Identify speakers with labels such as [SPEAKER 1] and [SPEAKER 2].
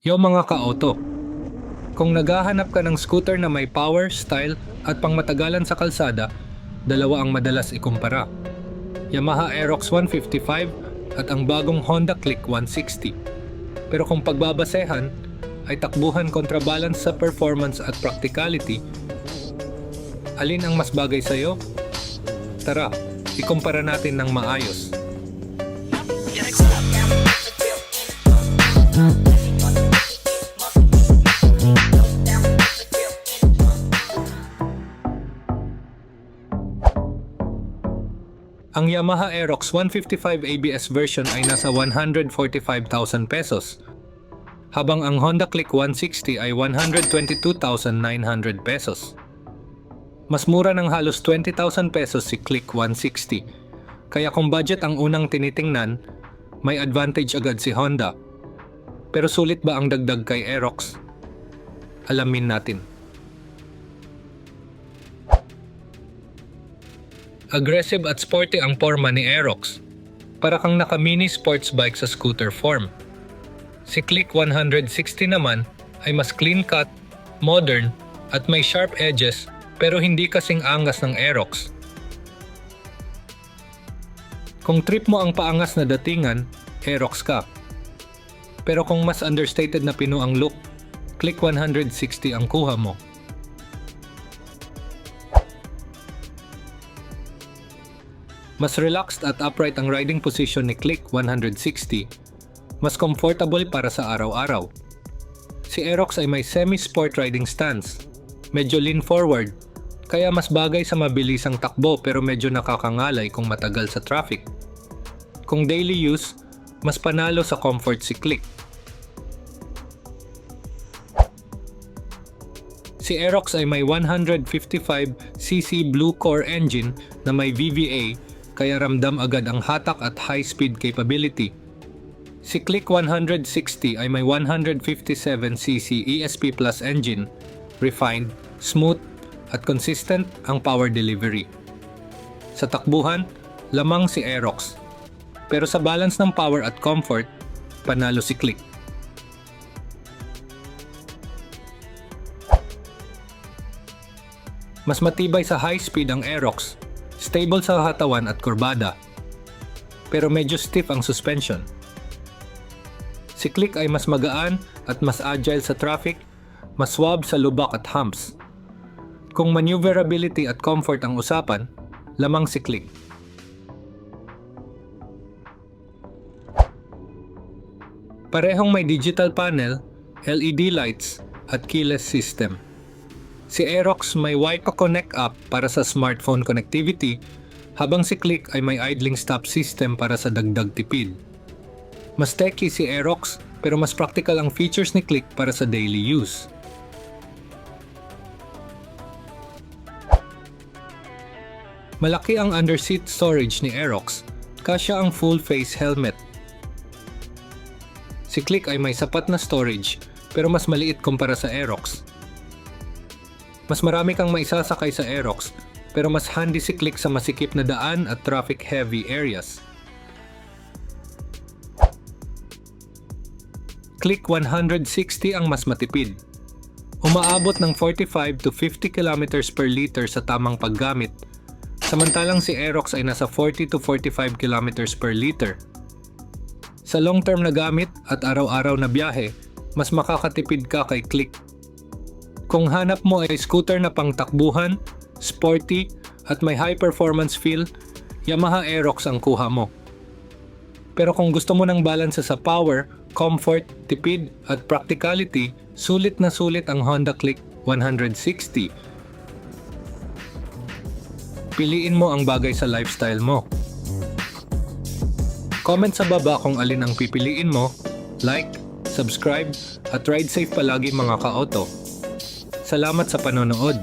[SPEAKER 1] Yo mga ka-auto, kung naghahanap ka ng scooter na may power, style at pangmatagalan sa kalsada, dalawa ang madalas ikumpara. Yamaha Aerox 155 at ang bagong Honda Click 160. Pero kung pagbabasehan ay takbuhan kontrabalance sa performance at practicality, alin ang mas bagay sa'yo? Tara, ikumpara natin ng maayos. Ang Yamaha Aerox 155 ABS version ay nasa 145,000 pesos, habang ang Honda Click 160 ay 122,900 pesos. Mas mura ng halos 20,000 pesos si Click 160, kaya kung budget ang unang tinitingnan, may advantage agad si Honda. Pero sulit ba ang dagdag kay Aerox? Alamin natin. Aggressive at sporty ang forma ni Aerox. Para kang naka-mini sports bike sa scooter form. Si Click 160 naman ay mas clean-cut, modern, at may sharp edges pero hindi kasing angas ng Aerox. Kung trip mo ang paangas na datingan, Aerox ka. Pero kung mas understated na pino ang look, Click 160 ang kuha mo. Mas relaxed at upright ang riding position ni Click 160. Mas comfortable para sa araw-araw. Si Aerox ay may semi-sport riding stance. Medyo lean forward, kaya mas bagay sa mabilisang takbo pero medyo nakakangalay kung matagal sa traffic. Kung daily use, mas panalo sa comfort si Click. Si Aerox ay may 155cc Blue Core engine na may VVA, kaya ramdam agad ang hatak at high-speed capability. Si Click 160 ay may 157cc ESP Plus engine, refined, smooth, at consistent ang power delivery. Sa takbuhan, lamang si Aerox. Pero sa balance ng power at comfort, panalo si Click. Mas matibay sa high speed ang Aerox, stable sa katawan at kurbada, pero medyo stiff ang suspension. Si Click ay mas magaan at mas agile sa traffic, mas suave sa lubak at humps. Kung maneuverability at comfort ang usapan, lamang si Click. Parehong may digital panel, LED lights, at keyless system. Si Aerox may Wi-Fi Connect app para sa smartphone connectivity, habang si Click ay may idling stop system para sa dagdag tipid. Mas techy si Aerox, pero mas practical ang features ni Click para sa daily use. Malaki ang underseat storage ni Aerox, kasya ang full-face helmet. Si Click ay may sapat na storage, pero mas maliit kumpara sa Aerox. Mas marami kang maisasakay sa Aerox, pero mas handy si Click sa masikip na daan at traffic-heavy areas. Click 160 ang mas matipid. Umaabot ng 45 to 50 kilometers per liter sa tamang paggamit, samantalang si Aerox ay nasa 40 to 45 kilometers per liter. Sa long-term na gamit at araw-araw na biyahe, mas makakatipid ka kay Click. Kung hanap mo ay scooter na pangtakbuhan, sporty, at may high-performance feel, Yamaha Aerox ang kuha mo. Pero kung gusto mo ng balance sa power, comfort, tipid, at practicality, sulit na sulit ang Honda Click 160. Piliin mo ang bagay sa lifestyle mo. Comment sa baba kung alin ang pipiliin mo, like, subscribe, at ride safe palagi mga ka-auto. Salamat sa panonood.